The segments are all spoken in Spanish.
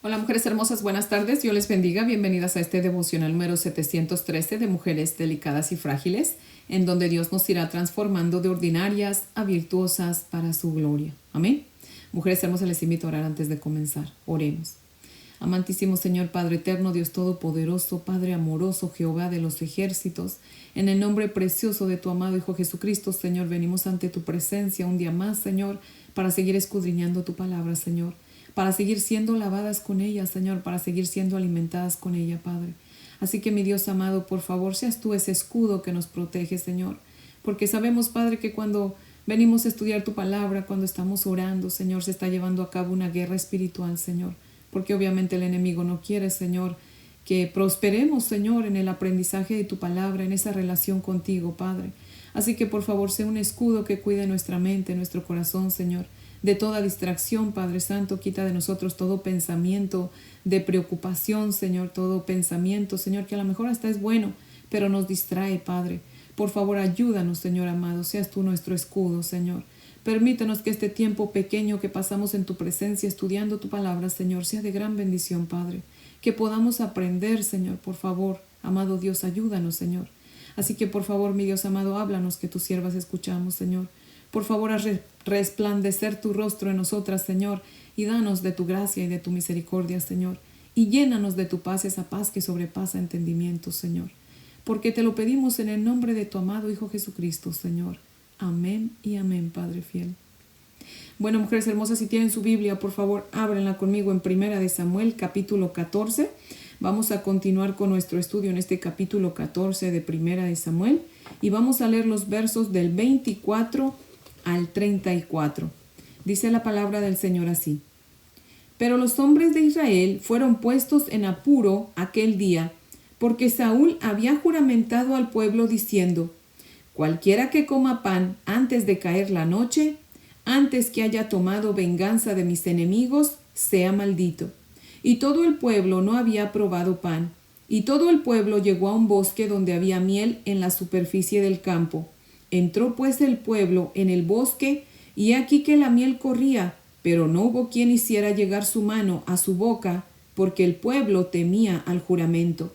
Hola mujeres hermosas, buenas tardes, Dios les bendiga, bienvenidas a este devocional número 713 de Mujeres Delicadas y Frágiles, en donde Dios nos irá transformando de ordinarias a virtuosas para su gloria. Amén. Mujeres hermosas, les invito a orar antes de comenzar. Oremos. Amantísimo Señor, Padre eterno, Dios todopoderoso, Padre amoroso, Jehová de los ejércitos, en el nombre precioso de tu amado Hijo Jesucristo, Señor, venimos ante tu presencia un día más, Señor, para seguir escudriñando tu palabra, Señor, para seguir siendo lavadas con ella, Señor, para seguir siendo alimentadas con ella, Padre. Así que, mi Dios amado, por favor, seas tú ese escudo que nos protege, Señor, porque sabemos, Padre, que cuando venimos a estudiar tu palabra, cuando estamos orando, Señor, se está llevando a cabo una guerra espiritual, Señor, porque obviamente el enemigo no quiere, Señor, que prosperemos, Señor, en el aprendizaje de tu palabra, en esa relación contigo, Padre. Así que, por favor, sea un escudo que cuide nuestra mente, nuestro corazón, Señor, de toda distracción, Padre Santo. Quita de nosotros todo pensamiento de preocupación, Señor, todo pensamiento, Señor, que a lo mejor hasta es bueno, pero nos distrae, Padre. Por favor, ayúdanos, Señor amado, seas tú nuestro escudo, Señor. Permítanos que este tiempo pequeño que pasamos en tu presencia estudiando tu palabra, Señor, sea de gran bendición, Padre. Que podamos aprender, Señor, por favor. Amado Dios, ayúdanos, Señor. Así que, por favor, mi Dios amado, háblanos, que tus siervas escuchamos, Señor. Por favor, haz resplandecer tu rostro en nosotras, Señor, y danos de tu gracia y de tu misericordia, Señor. Y llénanos de tu paz, esa paz que sobrepasa entendimiento, Señor. Porque te lo pedimos en el nombre de tu amado Hijo Jesucristo, Señor. Amén y amén, Padre fiel. Bueno, mujeres hermosas, si tienen su Biblia, por favor, ábrenla conmigo en Primera de Samuel, capítulo 14. Vamos a continuar con nuestro estudio en este capítulo 14 de Primera de Samuel y vamos a leer los versos del 24 al 34. Dice la palabra del Señor así: Pero los hombres de Israel fueron puestos en apuro aquel día, porque Saúl había juramentado al pueblo diciendo: Cualquiera que coma pan antes de caer la noche, antes que haya tomado venganza de mis enemigos, sea maldito. Y todo el pueblo no había probado pan. Y todo el pueblo llegó a un bosque donde había miel en la superficie del campo. Entró pues el pueblo en el bosque, y aquí que la miel corría, pero no hubo quien hiciera llegar su mano a su boca, porque el pueblo temía al juramento.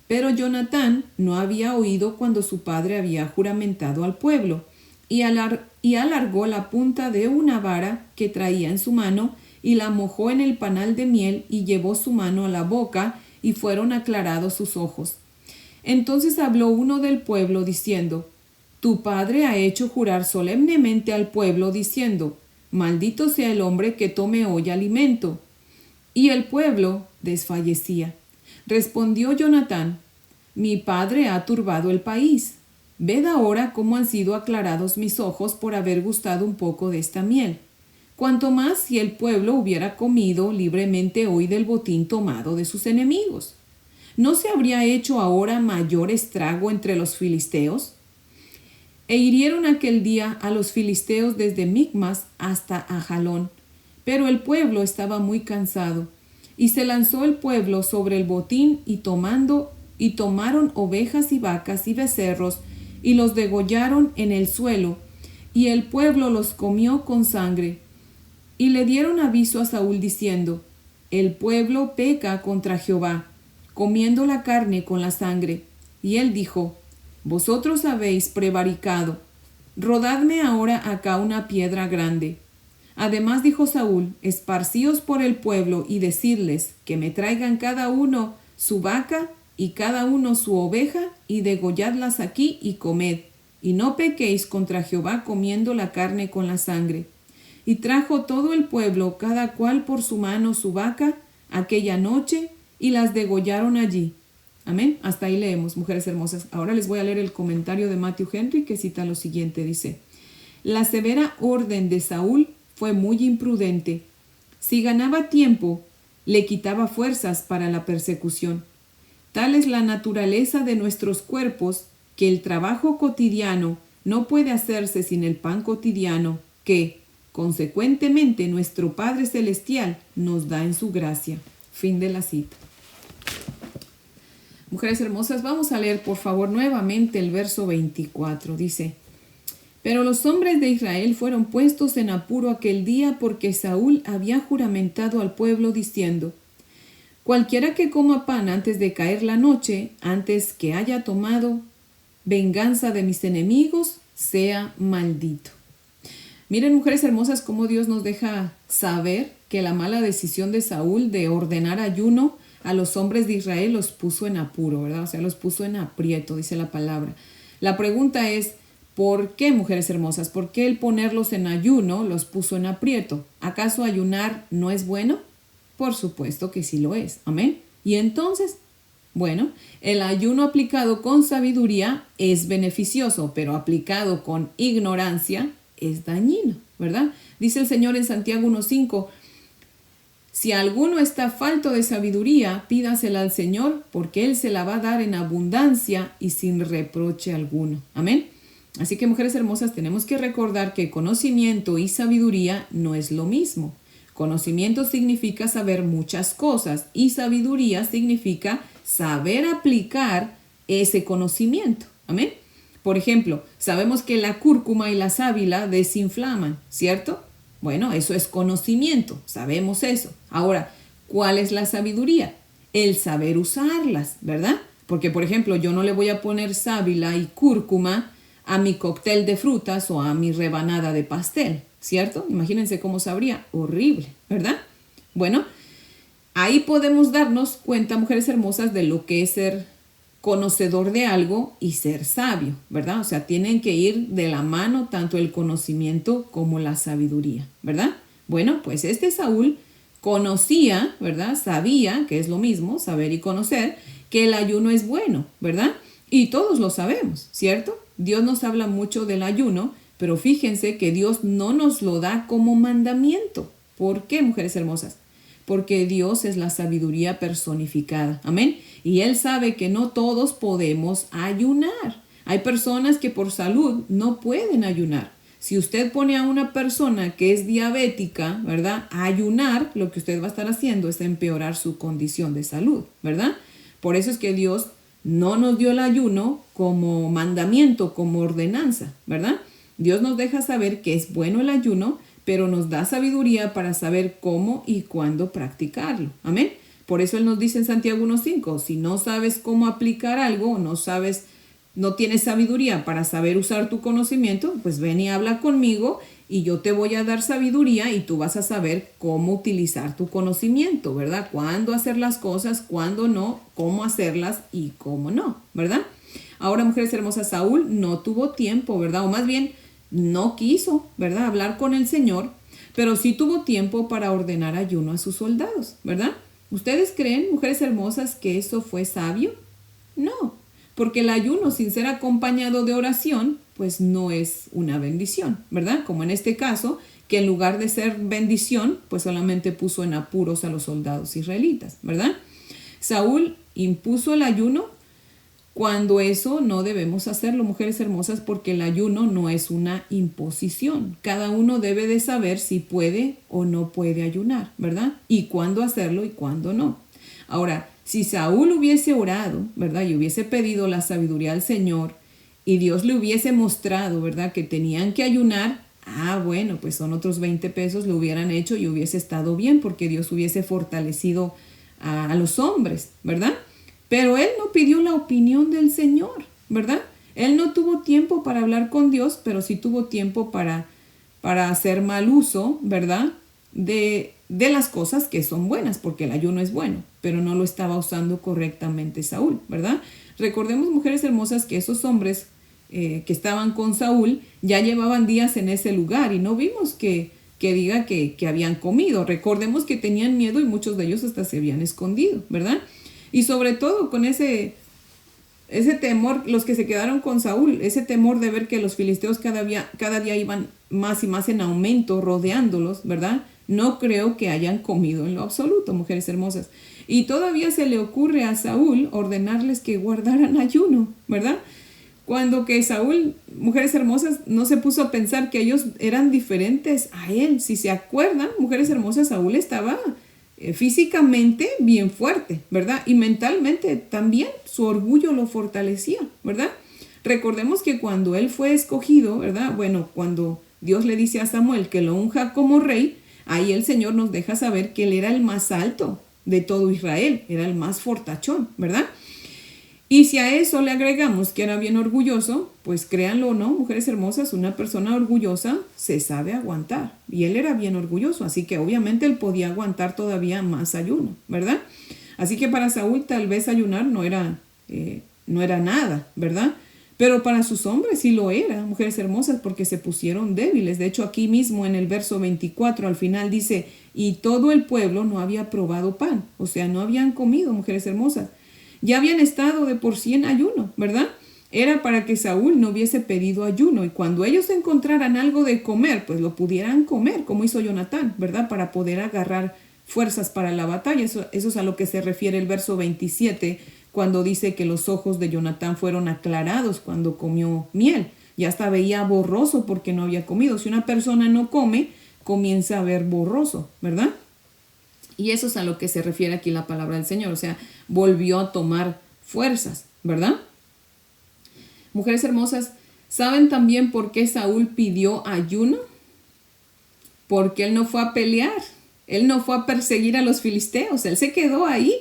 Pero Jonatán no había oído cuando su padre había juramentado al pueblo, y alargó la punta de una vara que traía en su mano, y la mojó en el panal de miel, y llevó su mano a la boca, y fueron aclarados sus ojos. Entonces habló uno del pueblo, diciendo: Tu padre ha hecho jurar solemnemente al pueblo, diciendo: Maldito sea el hombre que tome hoy alimento. Y el pueblo desfallecía. Respondió Jonatán: Mi padre ha turbado el país. Ved ahora cómo han sido aclarados mis ojos por haber gustado un poco de esta miel. Cuanto más si el pueblo hubiera comido libremente hoy del botín tomado de sus enemigos. ¿No se habría hecho ahora mayor estrago entre los filisteos? E hirieron aquel día a los filisteos desde Micmas hasta Ajalón. Pero el pueblo estaba muy cansado. Y se lanzó el pueblo sobre el botín y tomaron ovejas y vacas y becerros y los degollaron en el suelo, y el pueblo los comió con sangre. Y le dieron aviso a Saúl diciendo: El pueblo peca contra Jehová, comiendo la carne con la sangre. Y él dijo: Vosotros habéis prevaricado. Rodadme ahora acá una piedra grande. Además dijo Saúl: Esparcíos por el pueblo y decidles que me traigan cada uno su vaca y cada uno su oveja, y degolladlas aquí y comed, y no pequéis contra Jehová comiendo la carne con la sangre. Y trajo todo el pueblo, cada cual por su mano su vaca, aquella noche, y las degollaron allí. Amén. Hasta ahí leemos, mujeres hermosas. Ahora les voy a leer el comentario de Matthew Henry, que cita lo siguiente. Dice: La severa orden de Saúl fue muy imprudente. Si ganaba tiempo, le quitaba fuerzas para la persecución. Tal es la naturaleza de nuestros cuerpos, que el trabajo cotidiano no puede hacerse sin el pan cotidiano que, consecuentemente, nuestro Padre Celestial nos da en su gracia. Fin de la cita. Mujeres hermosas, vamos a leer por favor nuevamente el verso 24. Dice: Pero los hombres de Israel fueron puestos en apuro aquel día, porque Saúl había juramentado al pueblo diciendo: Cualquiera que coma pan antes de caer la noche, antes que haya tomado venganza de mis enemigos, sea maldito. Miren, mujeres hermosas, cómo Dios nos deja saber que la mala decisión de Saúl de ordenar ayuno a los hombres de Israel los puso en apuro, ¿verdad? O sea, los puso en aprieto, dice la palabra. La pregunta es, ¿por qué, mujeres hermosas? ¿Por qué el ponerlos en ayuno los puso en aprieto? ¿Acaso ayunar no es bueno? Por supuesto que sí lo es. Amén. Y entonces, bueno, el ayuno aplicado con sabiduría es beneficioso, pero aplicado con ignorancia es dañino, ¿verdad? Dice el Señor en Santiago 1:5, si alguno está falto de sabiduría, pídasela al Señor, porque Él se la va a dar en abundancia y sin reproche alguno. Amén. Así que, mujeres hermosas, tenemos que recordar que conocimiento y sabiduría no es lo mismo. Conocimiento significa saber muchas cosas y sabiduría significa saber aplicar ese conocimiento. Amén. Por ejemplo, sabemos que la cúrcuma y la sábila desinflaman, ¿cierto? Bueno, eso es conocimiento, sabemos eso. Ahora, ¿cuál es la sabiduría? El saber usarlas, ¿verdad? Porque, por ejemplo, yo no le voy a poner sábila y cúrcuma a mi cóctel de frutas o a mi rebanada de pastel, ¿cierto? Imagínense cómo sabría, horrible, ¿verdad? Bueno, ahí podemos darnos cuenta, mujeres hermosas, de lo que es ser conocedor de algo y ser sabio, ¿verdad? O sea, tienen que ir de la mano tanto el conocimiento como la sabiduría, ¿verdad? Bueno, pues este Saúl conocía, ¿verdad? Sabía, que es lo mismo, saber y conocer, que el ayuno es bueno, ¿verdad? Y todos lo sabemos, ¿cierto? Dios nos habla mucho del ayuno, pero fíjense que Dios no nos lo da como mandamiento. ¿Por qué, mujeres hermosas? Porque Dios es la sabiduría personificada. Amén. Y Él sabe que no todos podemos ayunar. Hay personas que por salud no pueden ayunar. Si usted pone a una persona que es diabética, ¿verdad?, a ayunar, lo que usted va a estar haciendo es empeorar su condición de salud, ¿verdad? Por eso es que Dios no nos dio el ayuno como mandamiento, como ordenanza, ¿verdad? Dios nos deja saber que es bueno el ayuno, pero nos da sabiduría para saber cómo y cuándo practicarlo. Amén. Por eso Él nos dice en Santiago 1:5, si no sabes cómo aplicar algo, no tienes sabiduría para saber usar tu conocimiento, pues ven y habla conmigo y yo te voy a dar sabiduría y tú vas a saber cómo utilizar tu conocimiento, ¿verdad? Cuándo hacer las cosas, cuándo no, cómo hacerlas y cómo no, ¿verdad? Ahora, mujeres hermosas, Saúl no tuvo tiempo, ¿verdad? O más bien, no quiso, ¿verdad?, hablar con el Señor, pero sí tuvo tiempo para ordenar ayuno a sus soldados, ¿verdad? ¿Ustedes creen, mujeres hermosas, que eso fue sabio? No, porque el ayuno sin ser acompañado de oración, pues no es una bendición, ¿verdad? Como en este caso, que en lugar de ser bendición, pues solamente puso en apuros a los soldados israelitas, ¿verdad? Saúl impuso el ayuno cuando eso no debemos hacerlo, mujeres hermosas, porque el ayuno no es una imposición. Cada uno debe de saber si puede o no puede ayunar, ¿verdad? Y cuándo hacerlo y cuándo no. Ahora, si Saúl hubiese orado, ¿verdad?, y hubiese pedido la sabiduría al Señor y Dios le hubiese mostrado, ¿verdad?, que tenían que ayunar, bueno, pues son otros 20 pesos, lo hubieran hecho y hubiese estado bien porque Dios hubiese fortalecido a los hombres, ¿verdad? Pero él no pidió la opinión del Señor, ¿verdad? Él no tuvo tiempo para hablar con Dios, pero sí tuvo tiempo para hacer mal uso, ¿verdad?, de las cosas que son buenas, porque el ayuno es bueno, pero no lo estaba usando correctamente Saúl, ¿verdad? Recordemos, mujeres hermosas, que esos hombres que estaban con Saúl ya llevaban días en ese lugar y no vimos que diga que habían comido. Recordemos que tenían miedo y muchos de ellos hasta se habían escondido, ¿verdad? Y sobre todo con ese temor, los que se quedaron con Saúl, ese temor de ver que los filisteos cada día iban más y más en aumento, rodeándolos, ¿verdad? No creo que hayan comido en lo absoluto, mujeres hermosas. Y todavía se le ocurre a Saúl ordenarles que guardaran ayuno, ¿verdad? Cuando que Saúl, mujeres hermosas, no se puso a pensar que ellos eran diferentes a él. Si se acuerdan, mujeres hermosas, Saúl estaba físicamente bien fuerte, ¿verdad? Y mentalmente también su orgullo lo fortalecía, ¿verdad? Recordemos que cuando él fue escogido, ¿verdad? Bueno, cuando Dios le dice a Samuel que lo unja como rey, ahí el Señor nos deja saber que él era el más alto de todo Israel, era el más fortachón, ¿verdad? Y si a eso le agregamos que era bien orgulloso, pues créanlo o no, mujeres hermosas, una persona orgullosa se sabe aguantar. Y él era bien orgulloso, así que obviamente él podía aguantar todavía más ayuno, ¿verdad? Así que para Saúl tal vez ayunar no era nada, ¿verdad? Pero para sus hombres sí lo era, mujeres hermosas, porque se pusieron débiles. De hecho, aquí mismo en el verso 24 al final dice, y todo el pueblo no había probado pan, o sea, no habían comido, mujeres hermosas. Ya habían estado de por sí en ayuno, ¿verdad? Era para que Saúl no hubiese pedido ayuno y cuando ellos encontraran algo de comer, pues lo pudieran comer, como hizo Jonatán, ¿verdad? Para poder agarrar fuerzas para la batalla. Eso es a lo que se refiere el verso 27, cuando dice que los ojos de Jonatán fueron aclarados cuando comió miel. Ya hasta veía borroso porque no había comido. Si una persona no come, comienza a ver borroso, ¿verdad? Y eso es a lo que se refiere aquí la palabra del Señor. O sea, volvió a tomar fuerzas, ¿verdad? Mujeres hermosas, ¿saben también por qué Saúl pidió ayuno? Porque él no fue a pelear. Él no fue a perseguir a los filisteos. Él se quedó ahí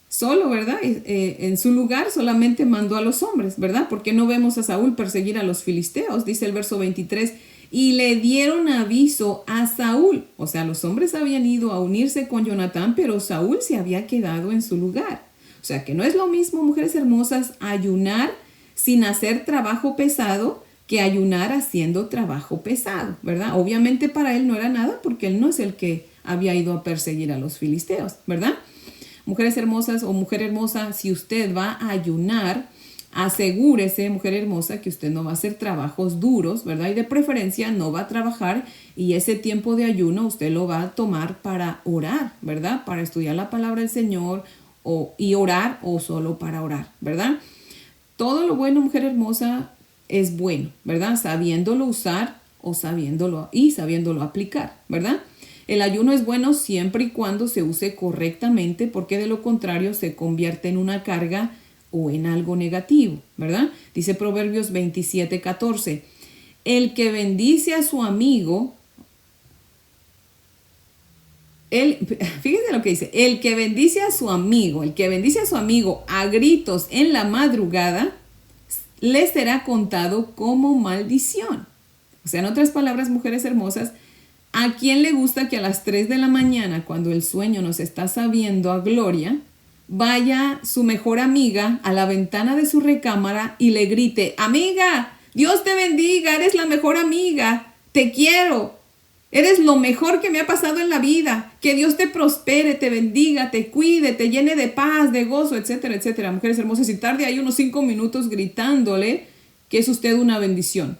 solo, ¿verdad? En su lugar solamente mandó a los hombres, ¿verdad? Porque no vemos a Saúl perseguir a los filisteos. Dice el verso 23, y le dieron aviso a Saúl. O sea, los hombres habían ido a unirse con Jonatán, pero Saúl se había quedado en su lugar. O sea, que no es lo mismo, mujeres hermosas, ayunar sin hacer trabajo pesado que ayunar haciendo trabajo pesado, ¿verdad? Obviamente para él no era nada porque él no es el que había ido a perseguir a los filisteos, ¿verdad? Mujeres hermosas o mujer hermosa, si usted va a ayunar, asegúrese, mujer hermosa, que usted no va a hacer trabajos duros, ¿verdad? Y de preferencia no va a trabajar y ese tiempo de ayuno usted lo va a tomar para orar, ¿verdad? Para estudiar la palabra del Señor y orar o solo para orar, ¿verdad? Todo lo bueno, mujer hermosa, es bueno, ¿verdad? Sabiéndolo usar o sabiéndolo aplicar, ¿verdad? El ayuno es bueno siempre y cuando se use correctamente, porque de lo contrario se convierte en una carga o en algo negativo, ¿verdad? Dice Proverbios 27:14, el que bendice a su amigo, fíjense lo que dice, el que bendice a su amigo a gritos en la madrugada, le será contado como maldición. O sea, en otras palabras, mujeres hermosas, ¿a quién le gusta que a las 3 de la mañana, cuando el sueño nos está sabiendo a gloria, vaya su mejor amiga a la ventana de su recámara y le grite, amiga, Dios te bendiga, eres la mejor amiga, te quiero, eres lo mejor que me ha pasado en la vida, que Dios te prospere, te bendiga, te cuide, te llene de paz, de gozo, etcétera, etcétera? Mujeres hermosas, y tarde ahí unos 5 minutos gritándole que es usted una bendición.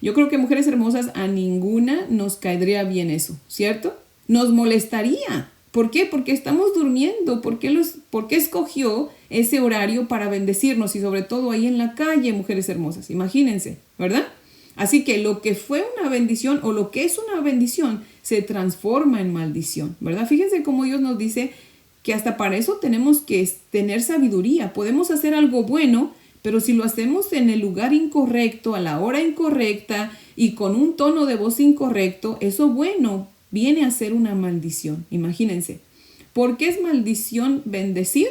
Yo creo que, mujeres hermosas, a ninguna nos caería bien eso, ¿cierto? Nos molestaría. ¿Por qué? Porque estamos durmiendo. ¿Por qué escogió ese horario para bendecirnos? Y sobre todo ahí en la calle, mujeres hermosas. Imagínense, ¿verdad? Así que lo que fue una bendición o lo que es una bendición se transforma en maldición, ¿verdad? Fíjense cómo Dios nos dice que hasta para eso tenemos que tener sabiduría. Podemos hacer algo bueno, pero si lo hacemos en el lugar incorrecto, a la hora incorrecta y con un tono de voz incorrecto, eso bueno viene a ser una maldición. Imagínense. ¿Por qué es maldición bendecir?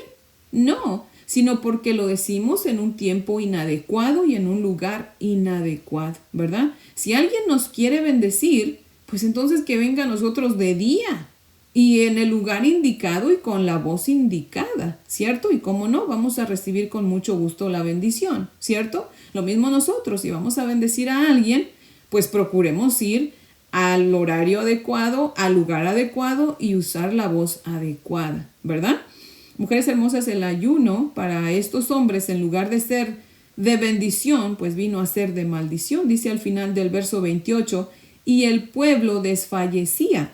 No, sino porque lo decimos en un tiempo inadecuado y en un lugar inadecuado, ¿verdad? Si alguien nos quiere bendecir, pues entonces que venga a nosotros de día y en el lugar indicado y con la voz indicada, ¿cierto? Y cómo no, vamos a recibir con mucho gusto la bendición, ¿cierto? Lo mismo nosotros, si vamos a bendecir a alguien, pues procuremos ir al horario adecuado, al lugar adecuado y usar la voz adecuada, ¿verdad? Mujeres hermosas, el ayuno para estos hombres, en lugar de ser de bendición, pues vino a ser de maldición. Dice al final del verso 28, y el pueblo desfallecía.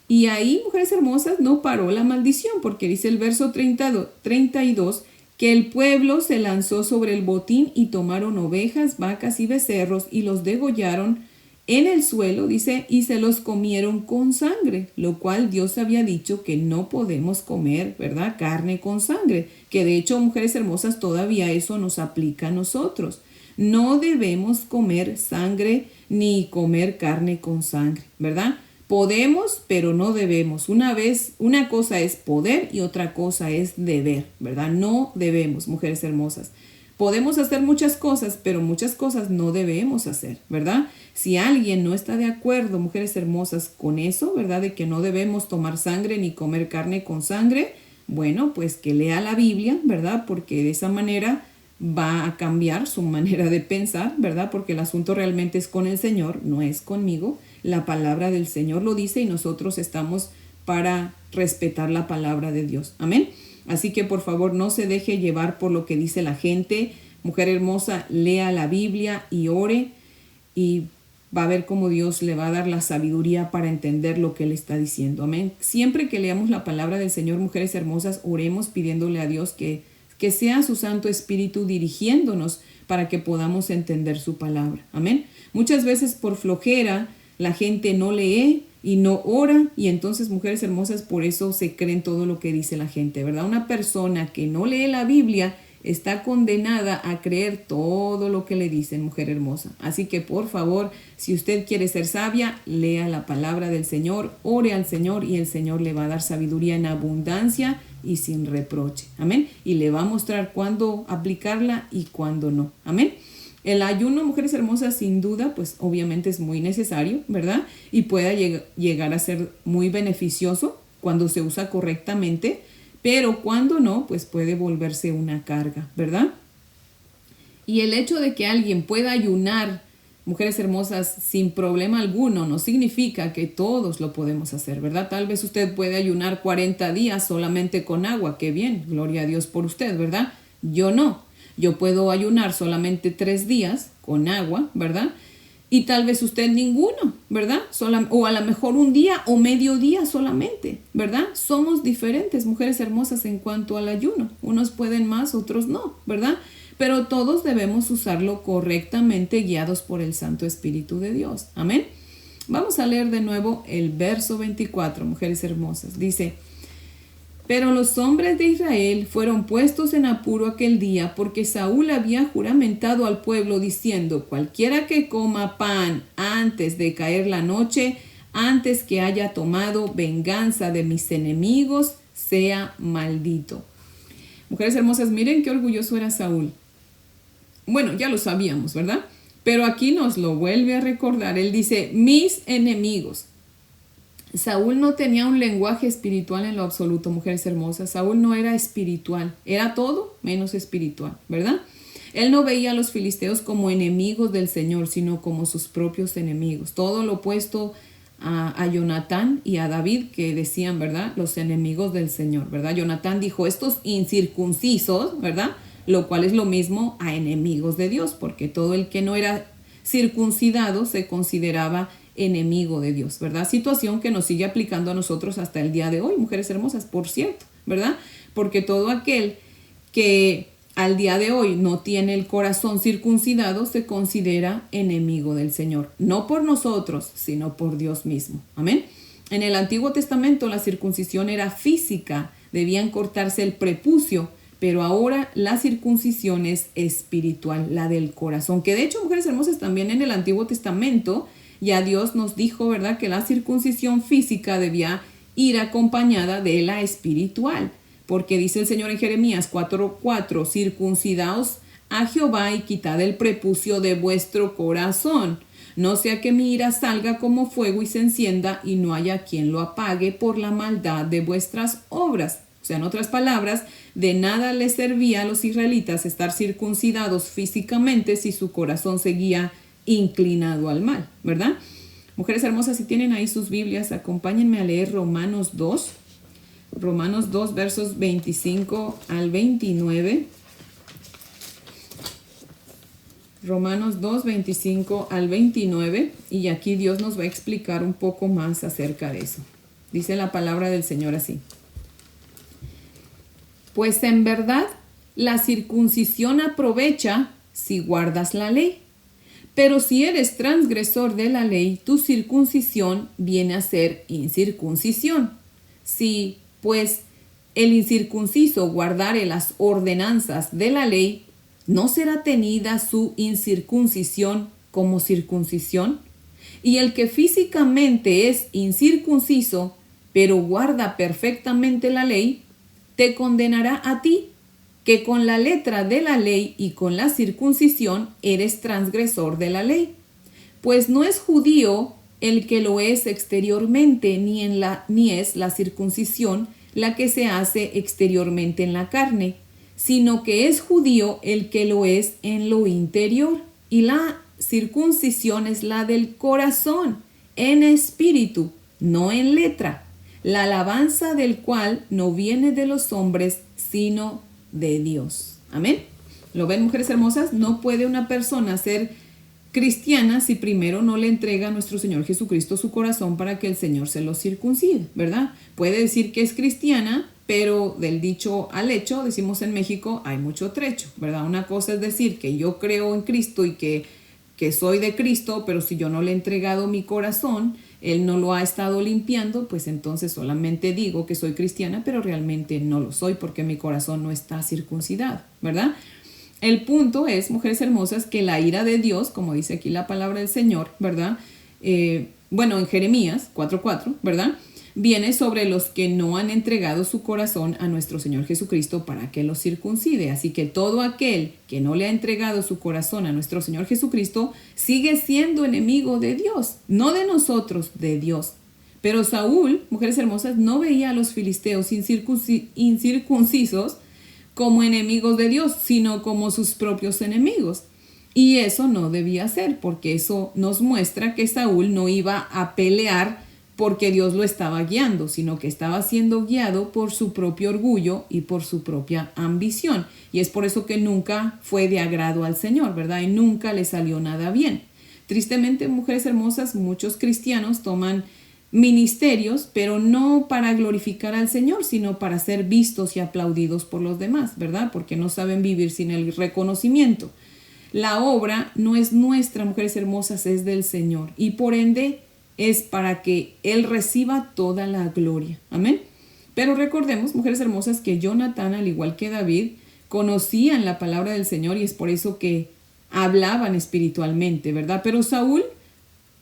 Y ahí, mujeres hermosas, no paró la maldición, porque dice el verso 32, que el pueblo se lanzó sobre el botín y tomaron ovejas, vacas y becerros y los degollaron en el suelo, dice, y se los comieron con sangre, lo cual Dios había dicho que no podemos comer, ¿verdad? Carne con sangre, que de hecho, mujeres hermosas, todavía eso nos aplica a nosotros. No debemos comer sangre ni comer carne con sangre, ¿verdad? Podemos, pero no debemos. Una cosa es poder y otra cosa es deber, ¿verdad? No debemos, mujeres hermosas. Podemos hacer muchas cosas, pero muchas cosas no debemos hacer, ¿verdad? Si alguien no está de acuerdo, mujeres hermosas, con eso, ¿verdad? De que no debemos tomar sangre ni comer carne con sangre, bueno, pues que lea la Biblia, ¿verdad? Porque de esa manera va a cambiar su manera de pensar, ¿verdad? Porque el asunto realmente es con el Señor, no es conmigo. La palabra del Señor lo dice y nosotros estamos para respetar la palabra de Dios. Amén. Así que por favor no se deje llevar por lo que dice la gente. Mujer hermosa, lea la Biblia y ore y va a ver cómo Dios le va a dar la sabiduría para entender lo que Él está diciendo. Amén. Siempre que leamos la palabra del Señor, mujeres hermosas, oremos pidiéndole a Dios que sea su Santo Espíritu dirigiéndonos para que podamos entender su palabra. Amén. Muchas veces por flojera la gente no lee y no ora, y entonces, mujeres hermosas, por eso se creen todo lo que dice la gente, ¿verdad? Una persona que no lee la Biblia está condenada a creer todo lo que le dicen, mujer hermosa. Así que por favor, si usted quiere ser sabia, lea la palabra del Señor, ore al Señor y el Señor le va a dar sabiduría en abundancia y sin reproche. Amén. Y le va a mostrar cuándo aplicarla y cuándo no. Amén. El ayuno, mujeres hermosas, sin duda, pues obviamente es muy necesario, ¿verdad? Y puede llegar a ser muy beneficioso cuando se usa correctamente, pero cuando no, pues puede volverse una carga, ¿verdad? Y el hecho de que alguien pueda ayunar, mujeres hermosas, sin problema alguno, no significa que todos lo podemos hacer, ¿verdad? Tal vez usted puede ayunar 40 días solamente con agua, qué bien, gloria a Dios por usted, ¿verdad? Yo no. Yo puedo ayunar solamente 3 días con agua, ¿verdad? Y tal vez usted ninguno, ¿verdad? O a lo mejor un día o medio día solamente, ¿verdad? Somos diferentes, mujeres hermosas, en cuanto al ayuno. Unos pueden más, otros no, ¿verdad? Pero todos debemos usarlo correctamente, guiados por el Santo Espíritu de Dios. Amén. Vamos a leer de nuevo el verso 24, mujeres hermosas. Dice: pero los hombres de Israel fueron puestos en apuro aquel día, porque Saúl había juramentado al pueblo diciendo: cualquiera que coma pan antes de caer la noche, antes que haya tomado venganza de mis enemigos, sea maldito. Mujeres hermosas, miren qué orgulloso era Saúl. Bueno, ya lo sabíamos, ¿verdad? Pero aquí nos lo vuelve a recordar. Él dice: mis enemigos. Saúl no tenía un lenguaje espiritual en lo absoluto, mujeres hermosas. Saúl no era espiritual, era todo menos espiritual, ¿verdad? Él no veía a los filisteos como enemigos del Señor, sino como sus propios enemigos. Todo lo opuesto a Jonatán y a David, que decían, ¿verdad?, los enemigos del Señor, ¿verdad? Jonatán dijo: estos incircuncisos, ¿verdad?, lo cual es lo mismo a enemigos de Dios, porque todo el que no era circuncidado se consideraba enemigo de Dios, ¿verdad? Situación que nos sigue aplicando a nosotros hasta el día de hoy, mujeres hermosas, por cierto, ¿verdad? Porque todo aquel que al día de hoy no tiene el corazón circuncidado se considera enemigo del Señor, no por nosotros, sino por Dios mismo. Amén. En el Antiguo Testamento la circuncisión era física, debían cortarse el prepucio, pero ahora la circuncisión es espiritual, la del corazón, que de hecho, mujeres hermosas, también en el Antiguo Testamento ya Dios nos dijo, ¿verdad?, que la circuncisión física debía ir acompañada de la espiritual, porque dice el Señor en Jeremías 4:4: circuncidaos a Jehová y quitad el prepucio de vuestro corazón, no sea que mi ira salga como fuego y se encienda y no haya quien lo apague por la maldad de vuestras obras. O sea, en otras palabras, de nada les servía a los israelitas estar circuncidados físicamente si su corazón seguía inclinado al mal, ¿verdad? Mujeres hermosas, si tienen ahí sus Biblias, acompáñenme a leer Romanos 2, versos 25 al 29. Romanos 2, 25 al 29, y aquí Dios nos va a explicar un poco más acerca de eso. Dice la palabra del Señor así: pues en verdad la circuncisión aprovecha si guardas la ley. Pero si eres transgresor de la ley, tu circuncisión viene a ser incircuncisión. Si, pues, el incircunciso guardare las ordenanzas de la ley, ¿no será tenida su incircuncisión como circuncisión? Y el que físicamente es incircunciso, pero guarda perfectamente la ley, te condenará a ti, que con la letra de la ley y con la circuncisión eres transgresor de la ley. Pues no es judío el que lo es exteriormente, ni es la circuncisión la que se hace exteriormente en la carne, sino que es judío el que lo es en lo interior. Y la circuncisión es la del corazón, en espíritu, no en letra, la alabanza del cual no viene de los hombres, sino de Dios. Amén. ¿Lo ven, mujeres hermosas? No puede una persona ser cristiana si primero no le entrega a nuestro Señor Jesucristo su corazón para que el Señor se lo circuncide, ¿verdad? Puede decir que es cristiana, pero del dicho al hecho, decimos en México, hay mucho trecho, ¿verdad? Una cosa es decir que yo creo en Cristo y que soy de Cristo, pero si yo no le he entregado mi corazón, Él no lo ha estado limpiando, pues entonces solamente digo que soy cristiana, pero realmente no lo soy porque mi corazón no está circuncidado, ¿verdad? El punto es, mujeres hermosas, que la ira de Dios, como dice aquí la palabra del Señor, ¿verdad? En Jeremías 4:4, ¿verdad? Viene sobre los que no han entregado su corazón a nuestro Señor Jesucristo para que los circuncide. Así que todo aquel que no le ha entregado su corazón a nuestro Señor Jesucristo sigue siendo enemigo de Dios, no de nosotros, de Dios. Pero Saúl, mujeres hermosas, no veía a los filisteos incircuncisos como enemigos de Dios, sino como sus propios enemigos. Y eso no debía ser, porque eso nos muestra que Saúl no iba a pelear porque Dios lo estaba guiando, sino que estaba siendo guiado por su propio orgullo y por su propia ambición. Y es por eso que nunca fue de agrado al Señor, ¿verdad? Y nunca le salió nada bien. Tristemente, mujeres hermosas, muchos cristianos toman ministerios, pero no para glorificar al Señor, sino para ser vistos y aplaudidos por los demás, ¿verdad? Porque no saben vivir sin el reconocimiento. La obra no es nuestra, mujeres hermosas, es del Señor. Y por ende es para que Él reciba toda la gloria. Amén. Pero recordemos, mujeres hermosas, que Jonatán, al igual que David, conocían la palabra del Señor y es por eso que hablaban espiritualmente, ¿verdad? Pero Saúl,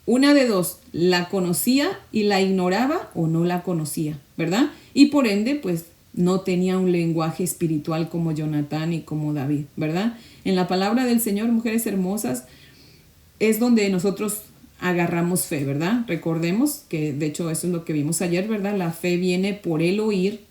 una de dos, la conocía y la ignoraba o no la conocía, ¿verdad? Y por ende, pues no tenía un lenguaje espiritual como Jonatán y como David, ¿verdad? En la palabra del Señor, mujeres hermosas, es donde nosotros agarramos fe, ¿verdad? Recordemos que de hecho eso es lo que vimos ayer, ¿verdad? La fe viene por el oír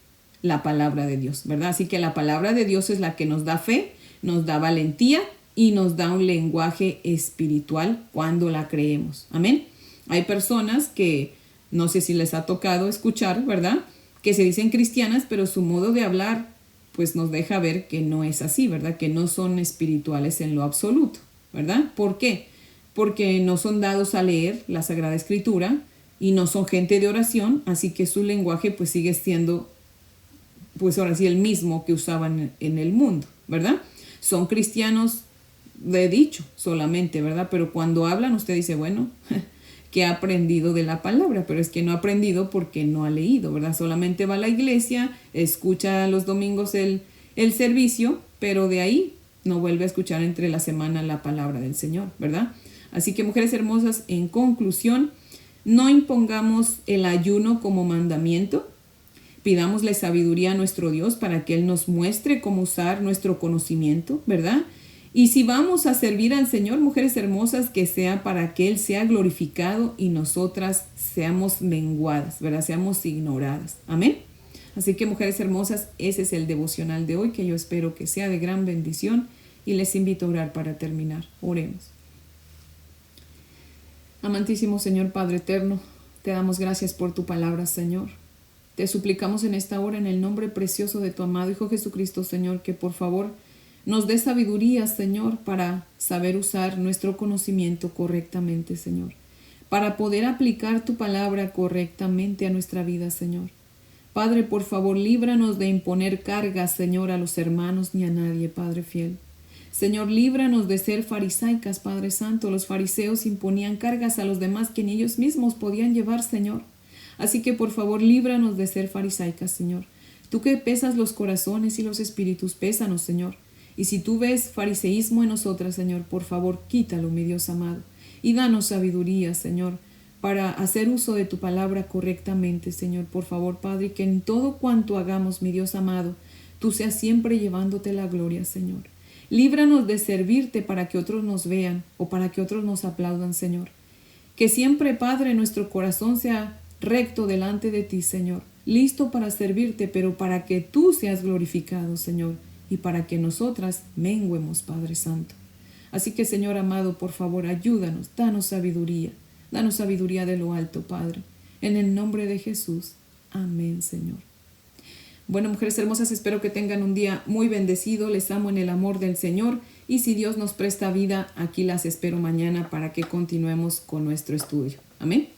la palabra de Dios, ¿verdad? Así que la palabra de Dios es la que nos da fe, nos da valentía y nos da un lenguaje espiritual cuando la creemos. Amén. Hay personas que no sé si les ha tocado escuchar, ¿verdad? Que se dicen cristianas, pero su modo de hablar pues nos deja ver que no es así, ¿verdad? Que no son espirituales en lo absoluto, ¿verdad? ¿Por qué? Porque no son dados a leer la Sagrada Escritura y no son gente de oración, así que su lenguaje pues sigue siendo pues ahora sí el mismo que usaban en el mundo, ¿verdad? Son cristianos de dicho solamente, ¿verdad? Pero cuando hablan usted dice, bueno, que ha aprendido de la palabra, pero es que no ha aprendido porque no ha leído, ¿verdad? Solamente va a la iglesia, escucha los domingos el servicio, pero de ahí no vuelve a escuchar entre la semana la palabra del Señor, ¿verdad? Así que, mujeres hermosas, en conclusión, no impongamos el ayuno como mandamiento. Pidámosle sabiduría a nuestro Dios para que Él nos muestre cómo usar nuestro conocimiento, ¿verdad? Y si vamos a servir al Señor, mujeres hermosas, que sea para que Él sea glorificado y nosotras seamos menguadas, ¿verdad? Seamos ignoradas. Amén. Así que, mujeres hermosas, ese es el devocional de hoy que yo espero que sea de gran bendición y les invito a orar para terminar. Oremos. Amantísimo Señor Padre eterno, te damos gracias por tu palabra, Señor. Te suplicamos en esta hora, en el nombre precioso de tu amado Hijo Jesucristo, Señor, que por favor nos dé sabiduría, Señor, para saber usar nuestro conocimiento correctamente, Señor, para poder aplicar tu palabra correctamente a nuestra vida, Señor. Padre, por favor, líbranos de imponer cargas, Señor, a los hermanos ni a nadie, Padre fiel. Señor, líbranos de ser farisaicas, Padre Santo. Los fariseos imponían cargas a los demás que ni ellos mismos podían llevar, Señor. Así que, por favor, líbranos de ser farisaicas, Señor. Tú que pesas los corazones y los espíritus, pésanos, Señor. Y si tú ves fariseísmo en nosotras, Señor, por favor, quítalo, mi Dios amado. y danos sabiduría, Señor, para hacer uso de tu palabra correctamente, Señor. Por favor, Padre, que en todo cuanto hagamos, mi Dios amado, tú seas siempre llevándote la gloria, Señor. Líbranos de servirte para que otros nos vean o para que otros nos aplaudan, Señor. Que siempre, Padre, nuestro corazón sea recto delante de ti, Señor, listo para servirte, pero para que tú seas glorificado, Señor, y para que nosotras menguemos, Padre Santo. Así que, Señor amado, por favor, ayúdanos, danos sabiduría de lo alto, Padre. En el nombre de Jesús. Amén, Señor. Bueno, mujeres hermosas, espero que tengan un día muy bendecido. Les amo en el amor del Señor. Y si Dios nos presta vida, aquí las espero mañana para que continuemos con nuestro estudio. Amén.